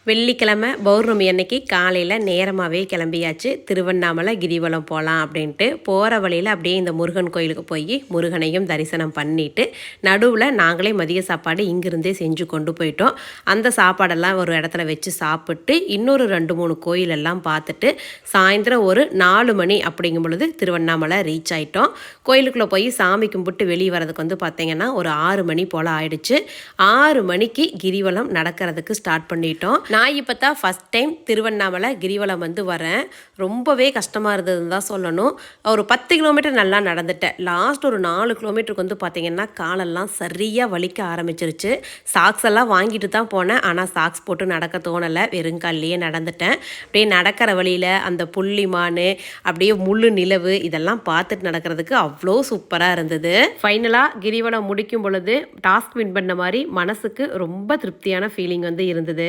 வெள்ளிக்கிழமை பௌர்ணமி அன்னைக்கு காலையில் நேரமாகவே கிளம்பியாச்சு. திருவண்ணாமலை கிரிவலம் போகலாம் அப்படின்ட்டு போகிற வழியில் அப்படியே இந்த முருகன் கோயிலுக்கு போய் முருகனையும் தரிசனம் பண்ணிவிட்டு நடுவில் நாங்களே மதிய சாப்பாடு இங்கிருந்தே செஞ்சு கொண்டு போயிட்டோம். அந்த சாப்பாடெல்லாம் ஒரு இடத்துல வச்சு சாப்பிட்டு இன்னொரு 2-3 கோயிலெல்லாம் பார்த்துட்டு சாயந்தரம் ஒரு 4 மணி அப்படிங்கும் பொழுது திருவண்ணாமலை ரீச் ஆகிட்டோம். கோயிலுக்குள்ளே போய் சாமி கும்பிட்டு வெளியே வரதுக்கு வந்து பார்த்திங்கன்னா ஒரு 6 மணி போல் ஆயிடுச்சு. 6 மணிக்கு கிரிவலம் நடக்கிறதுக்கு ஸ்டார்ட் பண்ணிட்டோம். நான் இப்போ தான் ஃபஸ்ட் டைம் திருவண்ணாமலை கிரிவலம் வந்து வரேன். ரொம்பவே கஷ்டமாக இருந்ததுன்னு தான் சொல்லணும். ஒரு 10 கிலோமீட்டர் நல்லா நடந்துட்டேன். லாஸ்ட் ஒரு 4 கிலோமீட்டருக்கு வந்து பார்த்திங்கன்னா காலெல்லாம் சரியாக வலிக்க ஆரம்பிச்சிருச்சு. சாக்ஸ் எல்லாம் வாங்கிட்டு தான் போனேன். ஆனால் சாக்ஸ் போட்டு நடக்க தோணலை. வெறுங்கால்லையே நடந்துட்டேன். அப்படியே நடக்கிற வழியில் அந்த புள்ளிமான் அப்படியே முள்ளு நிலவு இதெல்லாம் பார்த்துட்டு நடக்கிறதுக்கு அவ்வளோ சூப்பராக இருந்தது. ஃபைனலாக கிரிவலம் முடிக்கும் பொழுது டாஸ்க் வின் பண்ண மாதிரி மனசுக்கு ரொம்ப திருப்தியான ஃபீலிங் வந்து இருந்தது.